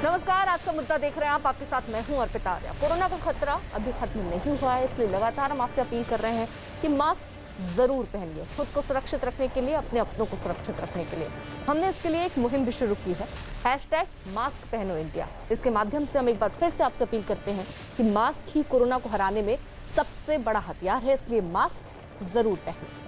नमस्कार, आज का मुद्दा देख रहे हैं आप। आपके साथ मैं हूं अर्पिता आर्या। कोरोना का खतरा अभी खत्म नहीं हुआ है, इसलिए लगातार हम आपसे अपील कर रहे हैं कि मास्क जरूर पहनिए। खुद को सुरक्षित रखने के लिए, अपने अपनों को सुरक्षित रखने के लिए हमने इसके लिए एक मुहिम भी शुरू की है, #मास्क पहनो इंडिया। इसके माध्यम से हम एक बार फिर से आपसे अपील करते हैं कि मास्क ही कोरोना को हराने में सबसे बड़ा हथियार है, इसलिए मास्क जरूर पहने।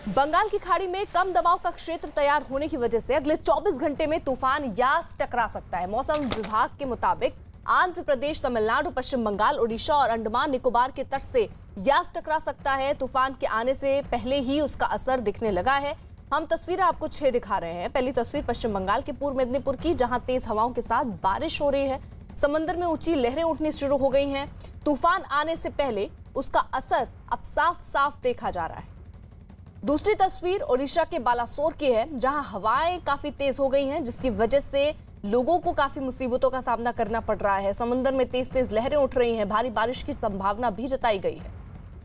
बंगाल की खाड़ी में कम दबाव का क्षेत्र तैयार होने की वजह से अगले 24 घंटे में तूफान यास टकरा सकता है। मौसम विभाग के मुताबिक आंध्र प्रदेश, तमिलनाडु, पश्चिम बंगाल, ओडिशा और अंडमान निकोबार के तट से यास टकरा सकता है। तूफान के आने से पहले ही उसका असर दिखने लगा है। हम तस्वीरें आपको 6 दिखा रहे हैं। पहली तस्वीर पश्चिम बंगाल के पूर्व मेदिनीपुर की, जहां तेज हवाओं के साथ बारिश हो रही है। समंदर में ऊंची लहरें उठनी शुरू हो गई हैं। तूफान आने से पहले उसका असर अब साफ साफ देखा जा रहा है। दूसरी तस्वीर ओडिशा के बालासोर की है, जहां हवाएं काफी तेज हो गई हैं, जिसकी वजह से लोगों को काफी मुसीबतों का सामना करना पड़ रहा है। समंदर में तेज तेज लहरें उठ रही हैं, भारी बारिश की संभावना भी जताई गई है।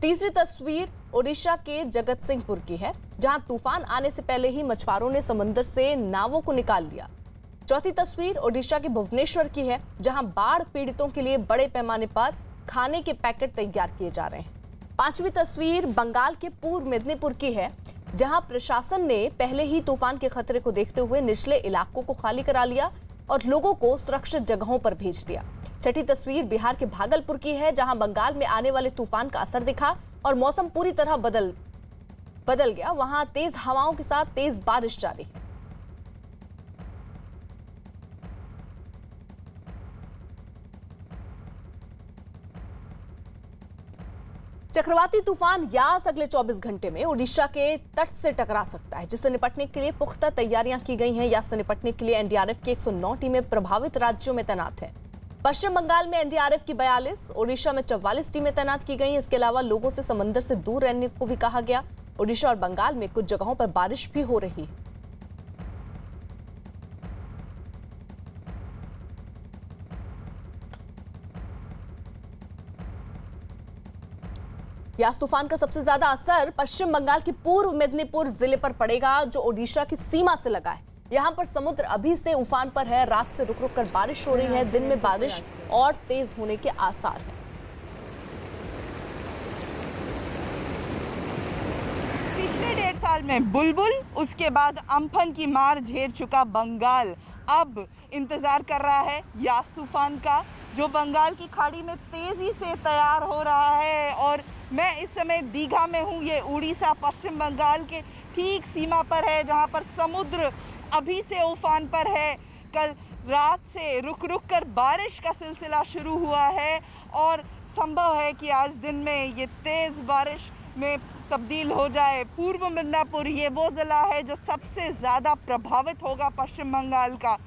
तीसरी तस्वीर ओडिशा के जगत सिंहपुर की है, जहां तूफान आने से पहले ही मछुआरों ने समंदर से नावों को निकाल लिया। चौथी तस्वीर ओडिशा के भुवनेश्वर की है, जहां बाढ़ पीड़ितों के लिए बड़े पैमाने पर खाने के पैकेट तैयार किए जा रहे हैं। पांचवी तस्वीर बंगाल के पूर्व मेदिनीपुर की है, जहां प्रशासन ने पहले ही तूफान के खतरे को देखते हुए निचले इलाकों को खाली करा लिया और लोगों को सुरक्षित जगहों पर भेज दिया। छठी तस्वीर बिहार के भागलपुर की है, जहां बंगाल में आने वाले तूफान का असर दिखा और मौसम पूरी तरह बदल गया। वहां तेज हवाओं के साथ तेज बारिश जारी है। चक्रवाती तूफान यास अगले 24 घंटे में ओडिशा के तट से टकरा सकता है, जिससे निपटने के लिए पुख्ता तैयारियां की गई हैं। यास से निपटने के लिए एनडीआरएफ की 109 टीमें प्रभावित राज्यों में तैनात हैं। पश्चिम बंगाल में एनडीआरएफ की 42, ओडिशा में 44 टीमें तैनात की गई हैं। इसके अलावा लोगों से समंदर से दूर रहने को भी कहा गया। ओडिशा और बंगाल में कुछ जगहों पर बारिश भी हो रही है। यास तूफान का सबसे ज्यादा असर पश्चिम बंगाल के पूर्व मेदिनीपुर जिले पर पड़ेगा, जो ओडिशा की सीमा से लगा है। यहां पर समुद्र अभी से उफान पर है। रात से रुक रुक कर बारिश हो रही है। दिन में बारिश और तेज होने के आसार हैं। पिछले 1.5 साल में बुलबुल, उसके बाद अम्फन की मार झेल चुका बंगाल अब इंतजार कर रहा है यास तूफान का, जो बंगाल की खाड़ी में तेजी से तैयार हो रहा है। और मैं इस समय दीघा में हूँ। ये उड़ीसा पश्चिम बंगाल के ठीक सीमा पर है, जहाँ पर समुद्र अभी से उफान पर है। कल रात से रुक रुक कर बारिश का सिलसिला शुरू हुआ है और संभव है कि आज दिन में ये तेज़ बारिश में तब्दील हो जाए। पूर्व मिदनापुर ये वो ज़िला है जो सबसे ज़्यादा प्रभावित होगा पश्चिम बंगाल का।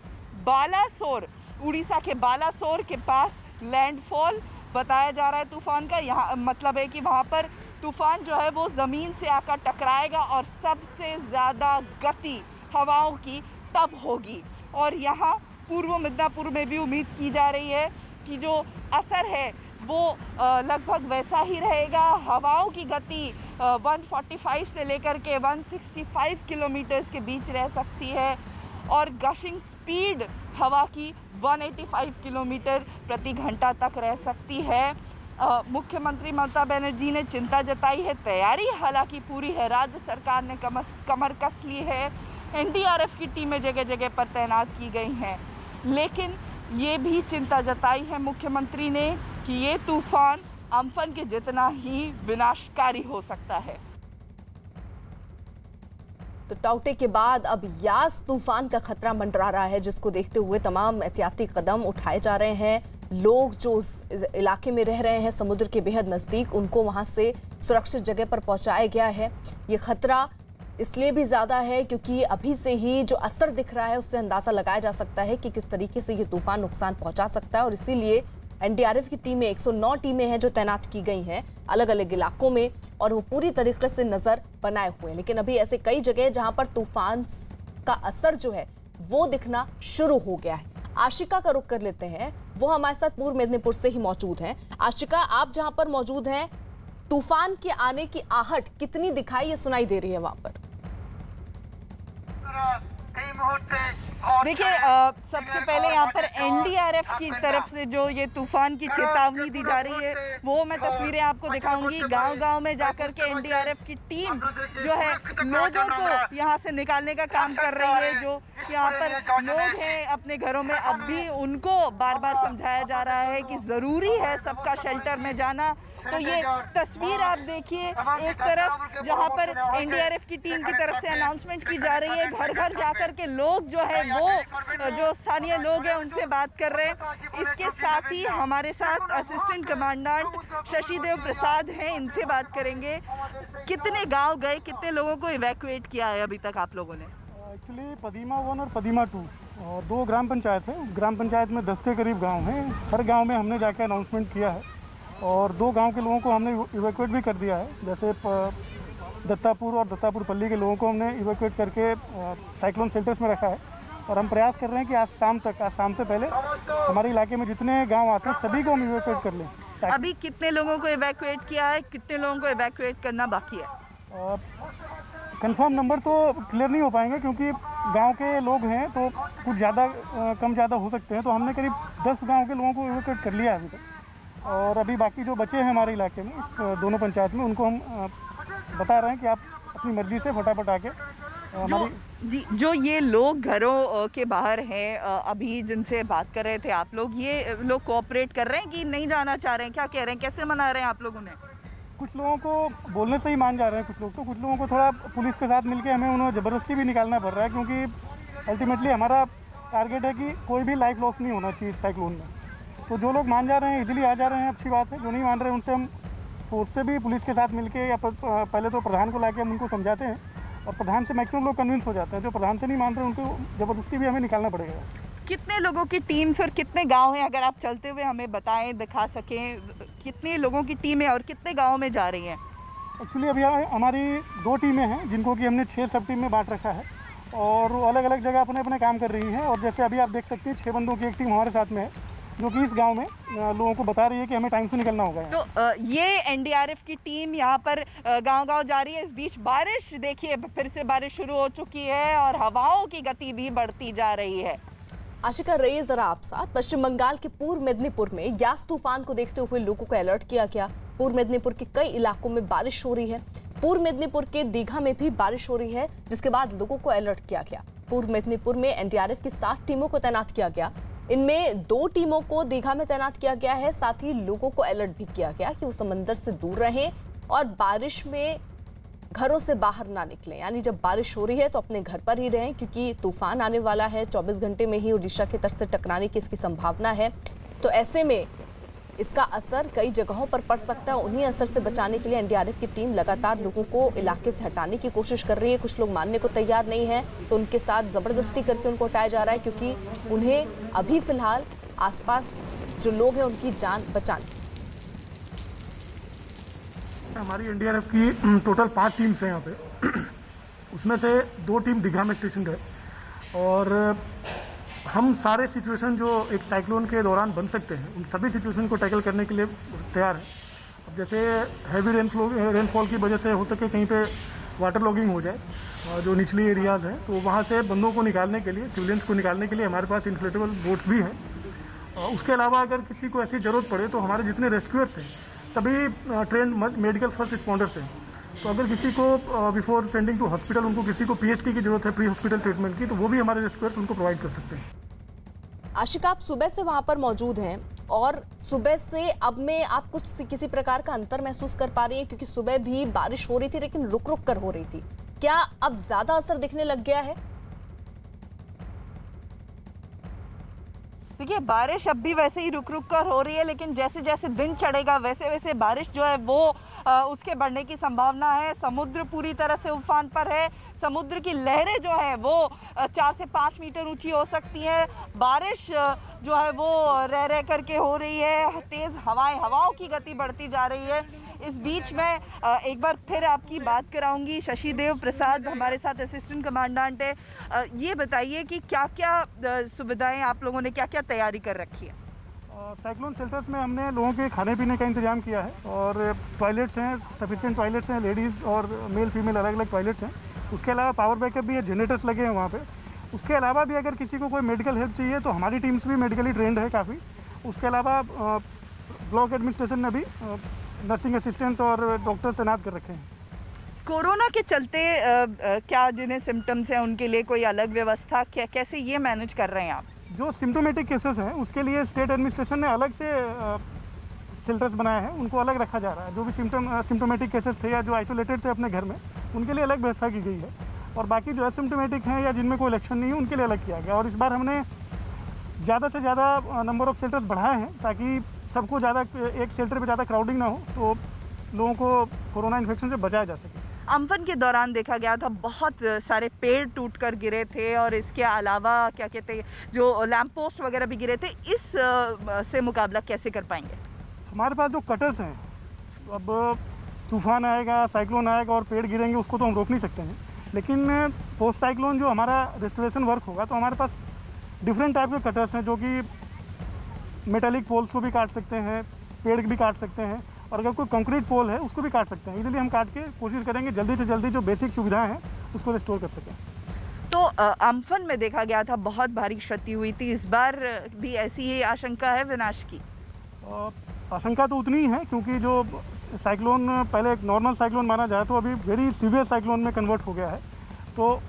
बालासोर, उड़ीसा के बालासोर के पास लैंडफॉल बताया जा रहा है तूफान का। यहाँ मतलब है कि वहाँ पर तूफान जो है वो ज़मीन से आकर टकराएगा और सबसे ज़्यादा गति हवाओं की तब होगी। और यहाँ पूर्व मिदनापुर में भी उम्मीद की जा रही है कि जो असर है वो लगभग वैसा ही रहेगा। हवाओं की गति 145 से लेकर के 165 किलोमीटर के बीच रह सकती है और गशिंग स्पीड हवा की 185 किलोमीटर प्रति घंटा तक रह सकती है। मुख्यमंत्री ममता बनर्जी ने चिंता जताई है। तैयारी हालांकि पूरी है। राज्य सरकार ने कमर कस ली है। एनडीआरएफ की टीमें जगह जगह पर तैनात की गई हैं, लेकिन ये भी चिंता जताई है मुख्यमंत्री ने कि ये तूफान अम्फन के जितना ही विनाशकारी हो सकता है। तो टाउटे के बाद अब यास तूफान का खतरा मंडरा रहा है, जिसको देखते हुए तमाम एहतियाती कदम उठाए जा रहे हैं। लोग जो उस इलाके में रह रहे हैं समुद्र के बेहद नज़दीक, उनको वहां से सुरक्षित जगह पर पहुंचाया गया है। ये खतरा इसलिए भी ज़्यादा है क्योंकि अभी से ही जो असर दिख रहा है उससे अंदाज़ा लगाया जा सकता है कि किस तरीके से ये तूफान नुकसान पहुंचा सकता है। और इसीलिए एनडीआरएफ की टीमें 109 टीमें हैं जो तैनात की गई हैं अलग अलग इलाकों में, और वो पूरी तरीके से नज़र बनाए हुए हैं। लेकिन अभी ऐसे कई जगह जहां पर तूफान का असर जो है वो दिखना शुरू हो गया है। आशिका का रुख कर लेते हैं, वो हमारे साथ पूर्व मेदिनीपुर से ही मौजूद हैं। आशिका, आप जहां पर मौजूद हैं, तूफान के आने की आहट कितनी दिखाई या सुनाई दे रही है वहां पर? देखिए सबसे पहले यहाँ पर एनडीआरएफ की तरफ से जो ये तूफान की चेतावनी दी जा रही है वो मैं तस्वीरें आपको दिखाऊंगी। गांव-गांव में जाकर के एनडीआरएफ की टीम जो है लोगों को यहाँ से निकालने का काम कर रही है। जो यहाँ पर लोग हैं अपने घरों में, अब भी उनको बार-बार समझाया जा रहा है कि ज़रूरी है सबका शेल्टर में जाना। तो ये तस्वीर आप देखिए, एक तरफ जहाँ पर एनडीआरएफ की टीम की तरफ से अनाउंसमेंट की जा रही है, घर घर जाकर के लोग जो है वो जो स्थानीय लोग हैं उनसे बात कर रहे हैं। इसके साथ ही हमारे साथ असिस्टेंट कमांडेंट शशिदेव प्रसाद हैं, इनसे बात करेंगे। कितने गांव गए, कितने लोगों को इवैक्यूएट किया है अभी तक आप लोगों ने? एक्चुअली पदीमा 1 और पदीमा 2 और 2 ग्राम पंचायत है। ग्राम पंचायत में 10 के करीब गांव हैं। हर गांव में हमने जाकर अनाउंसमेंट किया है और 2 गांव के लोगों को हमने इवैक्यूएट भी कर दिया है। जैसे दत्तापुर और दत्तापुर पल्ली के लोगों को हमने इवैक्यूएट करके साइक्लोन शेल्टर्स में रखा है और हम प्रयास कर रहे हैं कि आज शाम से पहले हमारे इलाके में जितने गाँव आते हैं सभी को हम इवैक्यूएट कर लें। अभी कितने लोगों को इवैक्यूएट किया है, कितने लोगों को इवैक्यूएट करना बाकी है? कंफर्म नंबर तो क्लियर नहीं हो पाएंगे क्योंकि गांव के लोग हैं तो कुछ ज़्यादा कम ज़्यादा हो सकते हैं। तो हमने करीब 10 गांव के लोगों को इवैक्यूएट कर लिया है अभी तक और अभी बाकी जो बचे हैं हमारे इलाके में इस दोनों पंचायत में उनको हम बता रहे हैं कि आप अपनी मर्जी से फटाफट आके हमारी जो ये लोग घरों के बाहर हैं अभी जिनसे बात कर रहे थे आप लोग, ये लोग कोऑपरेट कर रहे हैं कि नहीं जाना चाह रहे हैं? क्या कह रहे हैं, कैसे मना रहे हैं आप लोग उन्हें? कुछ लोगों को बोलने से ही मान जा रहे हैं कुछ लोगों को थोड़ा पुलिस के साथ मिलके हमें उन्हें ज़बरदस्ती भी निकालना पड़ रहा है क्योंकि अल्टीमेटली हमारा टारगेट है कि कोई भी लाइफ लॉस नहीं होना चाहिए साइक्लोन में। तो जो लोग मान जा रहे हैं इजीली आ जा रहे हैं, अच्छी बात है। जो नहीं मान रहे हैं उनसे हम फोर्स से भी पुलिस के साथ मिलके या पहले तो प्रधान को लाके हम उनको समझाते हैं और प्रधान से मैक्सिमम लोग कन्विंस हो जाते हैं। जो प्रधान से नहीं मान रहे उनको ज़बरदस्ती भी हमें निकालना पड़ेगा। कितने लोगों की टीम्स और कितने गांव हैं, अगर आप चलते हुए हमें बताएं, दिखा सकें, कितने लोगों की टीमें और कितने गाँव में जा रही हैं? एक्चुअली अभी हमारी 2 टीमें हैं जिनको कि हमने 6 सब टीम में बांट रखा है और वो अलग अलग जगह अपने अपने काम कर रही हैं। और जैसे अभी आप देख सकते हैं 6 बंदों की एक टीम हमारे साथ में है जो कि इस गांव में लोगों को बता रही है कि हमें टाइम से निकलना होगा। तो ये एनडीआरएफ की टीम यहाँ पर गांव-गांव जा रही है। इस बीच बारिश, देखिए फिर से बारिश शुरू हो चुकी है और हवाओं की गति भी बढ़ती जा रही है। आशिका रही जरा आप साथ। पश्चिम बंगाल के पूर्व मेदिनीपुर में यास तूफान को देखते हुए लोगों को अलर्ट किया गया। पूर्व मेदिनीपुर के कई इलाकों में बारिश हो रही है। पूर्व मेदिनीपुर के दीघा में भी बारिश हो रही है जिसके बाद लोगों को अलर्ट किया गया। पूर्व मेदिनीपुर में एनडीआरएफ की 7 टीमों को तैनात किया गया। इनमें 2 टीमों को दीघा में तैनात किया गया है। साथ ही लोगों को अलर्ट भी किया गया कि वो समंदर से दूर रहें और बारिश में घरों से बाहर ना निकलें। यानी जब बारिश हो रही है तो अपने घर पर ही रहें क्योंकि तूफान आने वाला है। 24 घंटे में ही उड़ीसा की तट से टकराने की इसकी संभावना है। तो ऐसे में इसका असर कई जगहों पर पड़ सकता है। उन्हीं असर से बचाने के लिए एनडीआरएफ की टीम लगातार लोगों को इलाके से हटाने की कोशिश कर रही है। कुछ लोग मानने को तैयार नहीं है तो उनके साथ जबरदस्ती करके उनको हटाया जा रहा है क्योंकि उन्हें अभी फिलहाल आसपास जो लोग हैं उनकी जान बचानी। हमारी एनडीआरएफ की टोटल 5 टीम्स हैं यहाँ पे। उसमें से 2 टीम दीघा में स्टेशन है और हम सारे सिचुएशन जो एक साइक्लोन के दौरान बन सकते हैं उन सभी सिचुएशन को टैकल करने के लिए तैयार हैं। अब जैसे हैवी रेनफॉल की वजह से हो सके कहीं पे वाटर लॉगिंग हो जाए जो निचली एरियाज़ हैं, तो वहाँ से बंदों को निकालने के लिए, सिविलियंस को निकालने के लिए हमारे पास इन्फ्लेटेबल बोट्स भी हैं। उसके अलावा अगर किसी को ऐसी ज़रूरत पड़े तो हमारे जितने रेस्क्यूअर्स हैं सभी ट्रेंड मेडिकल फर्स्ट रिस्पॉन्डर्स हैं। तो अगर किसी को बिफोर सेंडिंग टू हॉस्पिटल उनको किसी को पीएचडी की जरूरत है, प्री हॉस्पिटल ट्रीटमेंट की, तो वो भी हमारे रेस्क्यूअर्स उनको प्रोवाइड कर सकते हैं। आशिका, आप सुबह से वहां पर मौजूद हैं और सुबह से अब में आप कुछ किसी प्रकार का अंतर महसूस कर पा रही हैं? क्योंकि सुबह भी बारिश हो रही थी लेकिन रुक रुक कर हो रही थी। क्या अब ज्यादा असर दिखने लग गया है? देखिए बारिश अब भी वैसे ही रुक रुक कर हो रही है, लेकिन जैसे जैसे दिन चढ़ेगा वैसे वैसे बारिश जो है वो उसके बढ़ने की संभावना है। समुद्र पूरी तरह से उफान पर है। समुद्र की लहरें जो है वो 4 से 5 मीटर ऊंची हो सकती हैं। बारिश जो है वो रह करके हो रही है। तेज़ हवाओं की गति बढ़ती जा रही है। इस बीच में एक बार फिर आपकी बात कराऊंगी। शशिदेव प्रसाद हमारे साथ असिस्टेंट कमांडेंट है। ये बताइए कि क्या क्या सुविधाएं आप लोगों ने क्या क्या तैयारी कर रखी है? साइक्लोन शेल्टर्स में हमने लोगों के खाने पीने का इंतजाम किया है और टॉयलेट्स हैं, सफिशिएंट टॉयलेट्स हैं, लेडीज़ और मेल फीमेल अलग अलग टॉयलेट्स हैं। उसके अलावा पावर बैकअप भी है, जनरेटर्स लगे हैं वहाँ पे। उसके अलावा भी अगर किसी को कोई मेडिकल हेल्प चाहिए तो हमारी टीम्स भी मेडिकली ट्रेंड है काफ़ी। उसके अलावा ब्लॉक एडमिनिस्ट्रेशन ने भी नर्सिंग असिस्टेंट्स और डॉक्टर तैनात कर रखे हैं। कोरोना के चलते क्या जिन्हें सिम्टम्स हैं उनके लिए कोई अलग व्यवस्था, क्या कैसे ये मैनेज कर रहे हैं आप? जो सिम्टोमेटिक केसेस हैं उसके लिए स्टेट एडमिनिस्ट्रेशन ने अलग से शेल्टर्स बनाए हैं, उनको अलग रखा जा रहा है। जो भी सिम्टोमेटिक केसेस थे या जो आइसोलेटेड थे अपने घर में, उनके लिए अलग व्यवस्था की गई है। और बाकी जो एसिम्टोमेटिक हैं या जिनमें कोई लक्षण नहीं है उनके लिए अलग किया गया। और इस बार हमने ज़्यादा से ज़्यादा नंबर ऑफ़ शेल्टर्स बढ़ाए हैं ताकि सबको ज़्यादा एक शेल्टर पर ज़्यादा क्राउडिंग ना हो, तो लोगों को कोरोना इन्फेक्शन से बचाया जा सके। अम्फन के दौरान देखा गया था बहुत सारे पेड़ टूटकर गिरे थे और इसके अलावा क्या कहते हैं जो लैंप पोस्ट वगैरह भी गिरे थे। इस से मुकाबला कैसे कर पाएंगे? हमारे पास जो कटर्स हैं, अब तूफान आएगा, साइक्लोन आएगा और पेड़ गिरेंगे, उसको तो हम रोक नहीं सकते हैं। लेकिन पोस्ट साइक्लोन जो हमारा रेस्टोरेशन वर्क होगा तो हमारे पास डिफरेंट टाइप के कटर्स हैं जो कि मेटालिक पोल्स को भी काट सकते हैं, पेड़ भी काट सकते हैं, और अगर कोई कंक्रीट पोल है उसको भी काट सकते हैं। इसीलिए हम काट के कोशिश करेंगे जल्दी से जल्दी जो बेसिक सुविधाएं हैं उसको रिस्टोर कर सकें। तो अम्फन में देखा गया था बहुत भारी क्षति हुई थी, इस बार भी ऐसी ही आशंका है विनाश की? आशंका तो उतनी ही है क्योंकि जो साइक्लोन पहले एक नॉर्मल साइक्लोन माना जाए तो अभी वेरी सीवियर साइक्लोन में कन्वर्ट हो गया है। तो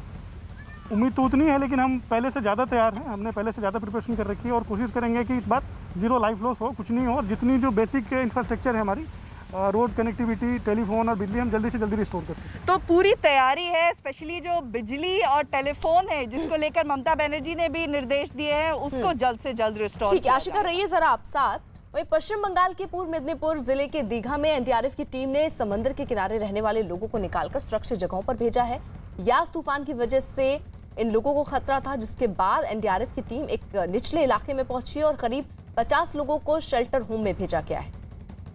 उम्मीद तो उतनी है, लेकिन हम पहले से ज़्यादा तैयार हैं, हमने पहले से ज़्यादा प्रिपरेशन कर रखी है और कोशिश करेंगे कि इस बार ज़ीरो लाइफ लॉस हो, कुछ नहीं हो। और जितनी जो बेसिक इंफ्रास्ट्रक्चर है हमारी, रोड कनेक्टिविटी, टेलीफोन और बिजली, हम जल्दी से जल्दी रिस्टोर कर सकें। तो पूरी तैयारी है, स्पेशली जो बिजली और टेलीफोन है जिसको लेकर ममता बनर्जी ने भी निर्देश दिए हैं, उसको जल्द से जल्द रिस्टोर। ठीक है आशिका, रहिए जरा आप साथ। वहीं पश्चिम बंगाल के पूर्व मेदिनीपुर जिले के दीघा में एनडीआरएफ की टीम ने समंदर के किनारे रहने वाले लोगों को निकालकर सुरक्षित जगहों पर भेजा है। यास तूफान की वजह से इन लोगों को खतरा था, जिसके बाद एनडीआरएफ की टीम एक निचले इलाके में पहुंची और करीब 50 लोगों को शेल्टर होम में भेजा गया है।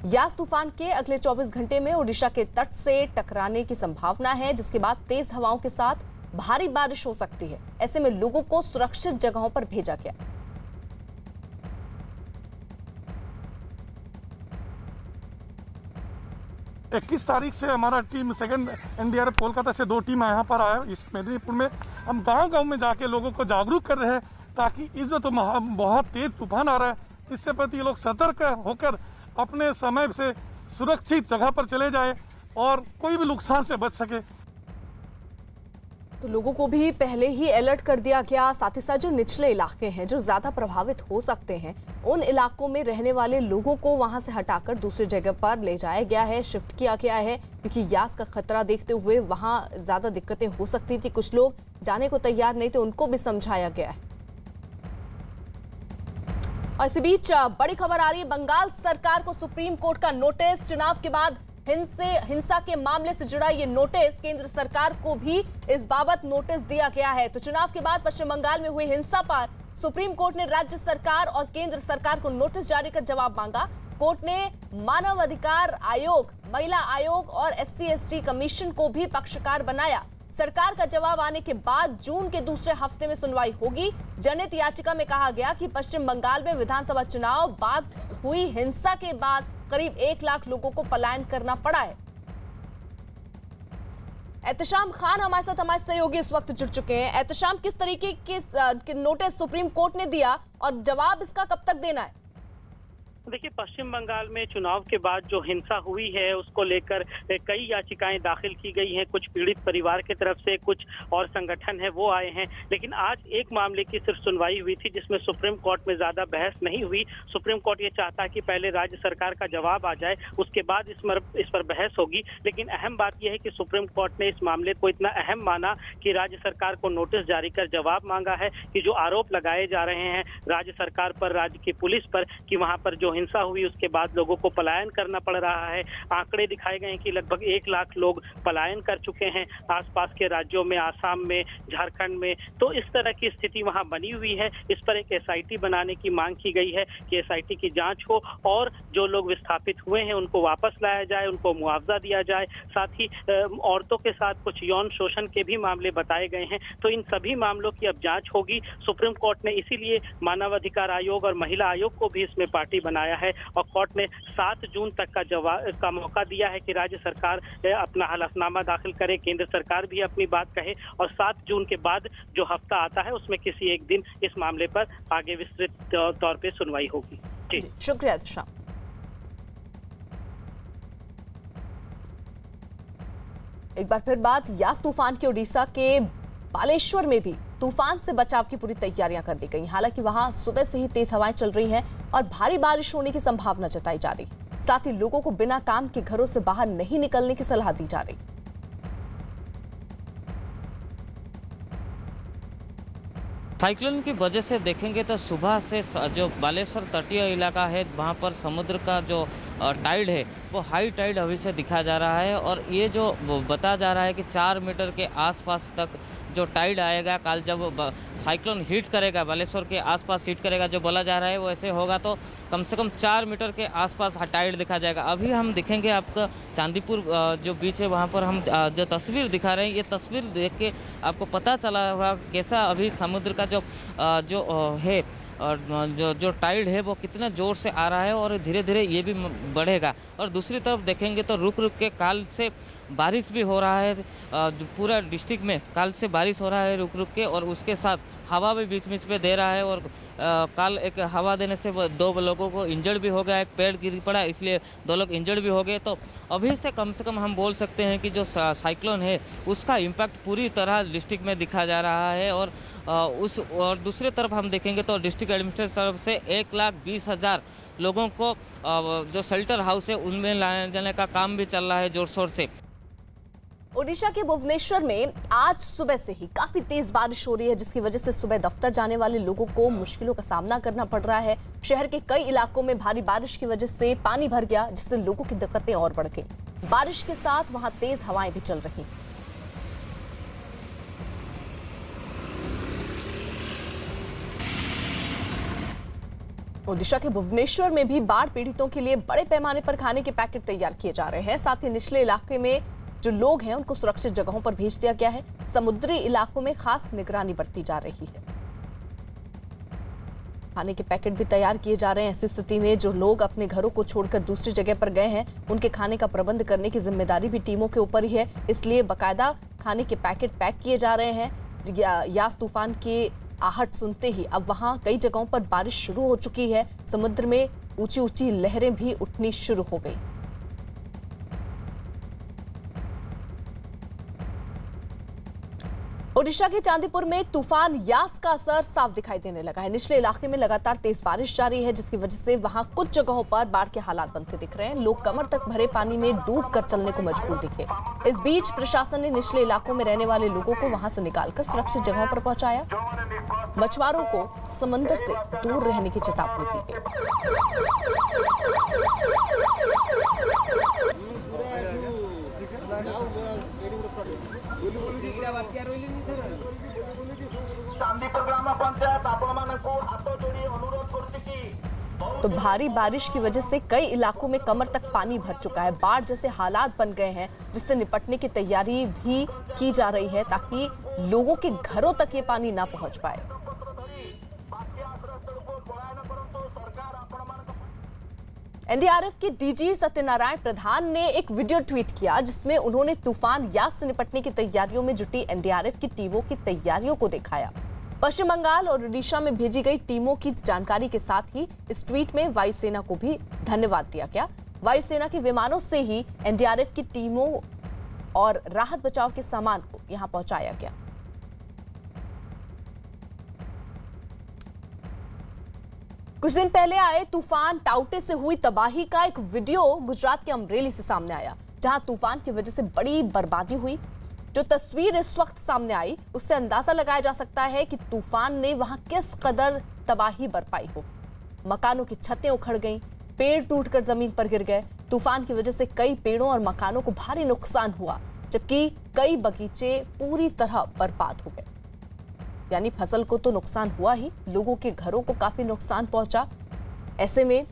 यास तूफान के अगले 24 घंटे में ओडिशा के तट से टकराने की संभावना है, जिसके बाद तेज हवाओं के साथ भारी बारिश हो सकती है। ऐसे में लोगों को सुरक्षित जगहों पर भेजा गया। 21 तारीख से हमारा टीम सेकंड एनडीआरएफ कोलकाता से 2 टीम यहाँ पर आया। इस मेदिनीपुर में हम गांव-गांव में जाके लोगों को जागरूक कर रहे हैं ताकि इस तो बहुत तेज तूफान आ रहा है, इससे प्रति लोग सतर्क होकर अपने समय से सुरक्षित जगह पर चले जाए और कोई भी नुकसान से बच सके। तो लोगों को भी पहले ही अलर्ट कर दिया गया। साथ ही साथ जो निचले इलाके हैं जो ज्यादा प्रभावित हो सकते हैं, उन इलाकों में रहने वाले लोगों को वहां से हटाकर दूसरी जगह पर ले जाया गया है, शिफ्ट किया गया है, क्योंकि यास का खतरा देखते हुए वहां ज्यादा दिक्कतें हो सकती थी। कुछ लोग जाने को तैयार नहीं थे, उनको भी समझाया गया है। और इसी बीच बड़ी खबर आ रही है, बंगाल सरकार को सुप्रीम कोर्ट का नोटिस। चुनाव के बाद हिंसा के मामले से जुड़ा ये नोटिस, केंद्र सरकार को भी इस बाबत नोटिस दिया गया है। तो चुनाव के बाद पश्चिम बंगाल में हुई हिंसा पर सुप्रीम कोर्ट ने राज्य सरकार और केंद्र सरकार को नोटिस जारी कर जवाब मांगा। कोर्ट ने मानव अधिकार आयोग, महिला आयोग और SC/ST कमीशन को भी पक्षकार बनाया। सरकार का जवाब आने के बाद जून के दूसरे हफ्ते में सुनवाई होगी। जनहित याचिका में कहा गया कि पश्चिम बंगाल में विधानसभा चुनाव बाद हुई हिंसा के बाद करीब 1 लाख लोगों को पलायन करना पड़ा है। एहतशाम खान हमारे साथ, हमारे सहयोगी इस वक्त जुड़ चुके हैं। एहतशाम, किस तरीके के नोटिस सुप्रीम कोर्ट ने दिया और जवाब इसका कब तक देना है? देखिए, पश्चिम बंगाल में चुनाव के बाद जो हिंसा हुई है उसको लेकर कई याचिकाएं दाखिल की गई हैं। कुछ पीड़ित परिवार की तरफ से, कुछ और संगठन है वो आए हैं। लेकिन आज एक मामले की सिर्फ सुनवाई हुई थी जिसमें सुप्रीम कोर्ट में ज्यादा बहस नहीं हुई। सुप्रीम कोर्ट ये चाहता है कि पहले राज्य सरकार का जवाब आ जाए, उसके बाद इस पर बहस होगी। लेकिन अहम बात यह है कि सुप्रीम कोर्ट ने इस मामले को इतना अहम माना कि राज्य सरकार को नोटिस जारी कर जवाब मांगा है कि जो आरोप लगाए जा रहे हैं राज्य सरकार पर, राज्य की पुलिस पर, कि वहां पर जो हिंसा हुई उसके बाद लोगों को पलायन करना पड़ रहा है। आंकड़े दिखाए गए हैं कि लगभग 1 लाख लोग पलायन कर चुके हैं आसपास के राज्यों में, आसाम में, झारखंड में। तो इस तरह की स्थिति वहां बनी हुई है। इस पर एक SIT बनाने की मांग की गई है कि SIT की जांच हो और जो लोग विस्थापित हुए हैं उनको वापस लाया जाए, उनको मुआवजा दिया जाए। साथ ही औरतों के साथ कुछ यौन शोषण के भी मामले बताए गए हैं। तो इन सभी मामलों की अब जांच होगी। सुप्रीम कोर्ट ने इसीलिए मानवाधिकार आयोग और महिला आयोग को भी इसमें पार्टी बना सुनाया है और कोर्ट ने 7 जून तक का मौका दिया है कि राज्य सरकार अपना हलफनामा दाखिल करे, केंद्र सरकार भी अपनी बात कहे और 7 जून के बाद जो हफ्ता आता है उसमें किसी एक दिन इस मामले पर आगे विस्तृत तौर पे सुनवाई होगी। जी शुक्रिया दिशा। एक बार फिर बात यास तूफान की। उड़ीसा के बालेश्वर में भी तूफान से बचाव की पूरी तैयारियां कर ली गई। हालांकि वहां सुबह से ही तेज हवाएं चल रही हैं और भारी बारिश होने की संभावना जताई जा रही। साथ ही लोगों को बिना काम के घरों से बाहर नहीं निकलने की सलाह दी जा रही। साइक्लोन की वजह से देखेंगे तो सुबह से जो बालेश्वर तटीय इलाका है वहाँ पर समुद्र का जो टाइड है वो हाई टाइड अभी से दिखा जा रहा है और ये जो बताया जा रहा है कि 4 मीटर के आसपास तक जो टाइड आएगा कल जब साइक्लोन हिट करेगा, बालेश्वर के आसपास हिट करेगा जो बोला जा रहा है वो ऐसे होगा तो कम से कम 4 मीटर के आसपास टाइड दिखा जाएगा। अभी हम दिखेंगे आपका चांदीपुर जो बीच है वहाँ पर हम जो तस्वीर दिखा रहे हैं, ये तस्वीर देख के आपको पता चला होगा कैसा अभी समुद्र का जो है और जो टाइड है वो कितना जोर से आ रहा है और धीरे धीरे ये भी बढ़ेगा। और दूसरी तरफ देखेंगे तो रुक रुक के काल से बारिश भी हो रहा है, पूरा डिस्ट्रिक्ट में काल से बारिश हो रहा है रुक रुक के और उसके साथ हवा भी बीच बीच पे दे रहा है और कल एक हवा देने से 2 लोगों को इंजर्ड भी हो गया, एक पेड़ गिर पड़ा इसलिए 2 लोग इंजर्ड भी हो गए। तो अभी से कम हम बोल सकते हैं कि जो साइक्लोन है उसका इम्पैक्ट पूरी तरह डिस्ट्रिक्ट में दिखा जा रहा है और दूसरी तरफ हम देखेंगे तो डिस्ट्रिक्ट एडमिनिस्ट्रेशन तरफ से 1,20,000 लोगों को जो शेल्टर हाउस है उनमें लाने जाने का काम भी चल रहा है जोर शोर से। ओडिशा के भुवनेश्वर में आज सुबह से ही काफी तेज बारिश हो रही है, जिसकी वजह से सुबह दफ्तर जाने वाले लोगों को मुश्किलों का सामना करना पड़ रहा है। शहर के कई इलाकों में भारी बारिश की वजह से पानी भर गया, जिससे लोगों की दिक्कतें और बढ़ गई। बारिश के साथ वहां तेज हवाएं भी चल रही। ओडिशा के भुवनेश्वर में भी बाढ़ पीड़ितों के लिए बड़े पैमाने पर खाने के पैकेट तैयार किए जा रहे हैं। साथ ही निचले इलाके में जो लोग हैं उनको सुरक्षित जगहों पर भेज दिया गया है। समुद्री इलाकों में खास निगरानी बरती जा रही है। खाने के पैकेट भी तैयार किए जा रहे हैं। ऐसी स्थिति में जो लोग अपने घरों को छोड़कर दूसरी जगह पर गए हैं उनके खाने का प्रबंध करने की जिम्मेदारी भी टीमों के ऊपर ही है, इसलिए बाकायदा खाने के पैकेट पैक किए जा रहे हैं। यास तूफान के आहट सुनते ही अब वहां कई जगहों पर बारिश शुरू हो चुकी है। समुद्र में ऊंची ऊंची लहरें भी उठनी शुरू हो गई। ओडिशा के चांदीपुर में तूफान यास का असर साफ दिखाई देने लगा है। निचले इलाके में लगातार तेज बारिश जारी है, जिसकी वजह से वहां कुछ जगहों पर बाढ़ के हालात बनते दिख रहे हैं। लोग कमर तक भरे पानी में डूबकर चलने को मजबूर दिखे। इस बीच प्रशासन ने निचले इलाकों में रहने वाले लोगों को वहां से निकालकर सुरक्षित जगहों पर पहुंचाया। मछुआरों को समंदर से दूर रहने की चेतावनी दी गई। तो भारी बारिश की वजह से कई इलाकों में कमर तक पानी भर चुका है। बाढ़ जैसे हालात बन गए हैं, जिससे निपटने की तैयारी भी की जा रही है ताकि लोगों के घरों तक ये पानी ना पहुंच पाए। एनडीआरएफ के डीजी सत्यनारायण प्रधान ने एक वीडियो ट्वीट किया, जिसमें उन्होंने तूफान यास से निपटने की तैयारियों में जुटी एनडीआरएफ की टीमों की तैयारियों को दिखाया। पश्चिम बंगाल और ओडिशा में भेजी गई टीमों की जानकारी के साथ ही इस ट्वीट में वायुसेना को भी धन्यवाद दिया गया। वायुसेना के विमानों से ही एनडीआरएफ की टीमों और राहत बचाव के सामान को यहां पहुंचाया गया। कुछ दिन पहले आए तूफान टाउटे से हुई तबाही का एक वीडियो गुजरात के अमरेली से सामने आया, जहां तूफान की वजह से बड़ी बर्बादी हुई। जो तस्वीर इस वक्त सामने आई उससे अंदाजा लगाया जा सकता है कि तूफान ने वहां किस कदर तबाही बरपाई हो। मकानों की छतें उखड़ गईं, पेड़ टूटकर जमीन पर गिर गए। तूफान की वजह से कई पेड़ों और मकानों को भारी नुकसान हुआ, जबकि कई बगीचे पूरी तरह बर्बाद हो गए। यानी फसल को तो नुकसान हुआ ही, लोगों के घरों को काफी नुकसान पहुंचा। ऐसे में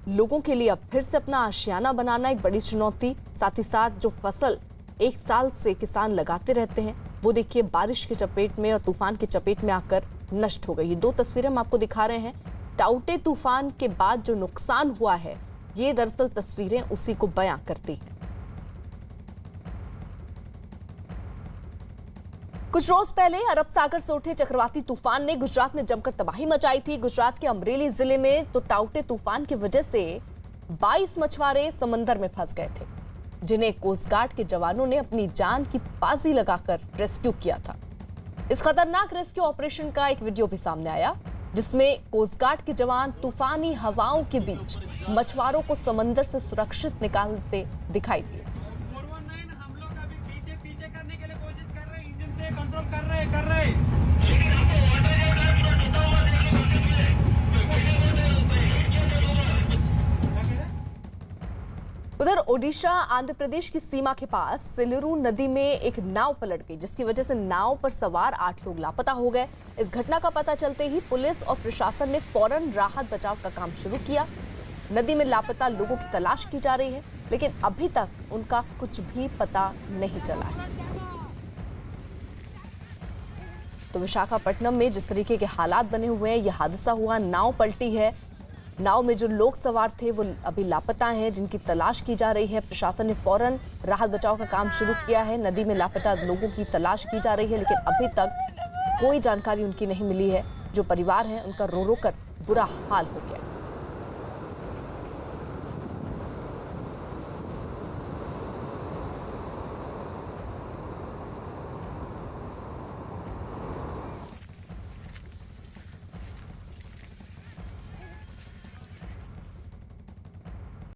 लोगों के लिए अब फिर से अपना आशियाना बनाना एक बड़ी चुनौती। साथ ही साथ जो फसल एक साल से किसान लगाते रहते हैं, वो देखिए बारिश की चपेट में और तूफान की चपेट में आकर नष्ट हो गई। ये दो तस्वीरें हम आपको दिखा रहे हैं। टाउटे तूफान के बाद जो नुकसान हुआ है, ये दरअसल तस्वीरें उसी को बयां करती हैं। कुछ रोज पहले अरब सागर से उठे चक्रवाती तूफान ने गुजरात में जमकर तबाही मचाई थी। गुजरात के अमरेली जिले में तो टाउटे तूफान की वजह से 22 मछुआरे समंदर में फंस गए थे, जिन्हें कोस्ट गार्ड के जवानों ने अपनी जान की बाजी लगाकर रेस्क्यू किया था। इस खतरनाक रेस्क्यू ऑपरेशन का एक वीडियो भी सामने आया, जिसमें कोस्ट गार्ड के जवान तूफानी हवाओं के बीच मछुआरों को समंदर से सुरक्षित निकालते दिखाई दिए। हम लोग अभी पीछे करने के लिए कोशिश कर रहे हैं, इंजन से कंट्रोल कर रहे हैं। उधर ओडिशा आंध्र प्रदेश की सीमा के पास सेलूरू नदी में एक नाव पलट गई, जिसकी वजह से नाव पर सवार 8 लोग लापता हो गए। इस घटना का पता चलते ही पुलिस और प्रशासन ने फौरन राहत बचाव का काम शुरू किया। नदी में लापता लोगों की तलाश की जा रही है, लेकिन अभी तक उनका कुछ भी पता नहीं चला है। तो विशाखापट्टनम में जिस तरीके के हालात बने हुए हैं, यह हादसा हुआ, नाव पलटी है। नाव में जो लोग सवार थे वो अभी लापता हैं, जिनकी तलाश की जा रही है। प्रशासन ने फौरन राहत बचाव का काम शुरू किया है। नदी में लापता लोगों की तलाश की जा रही है, लेकिन अभी तक कोई जानकारी उनकी नहीं मिली है। जो परिवार है उनका रो रो कर बुरा हाल हो गया।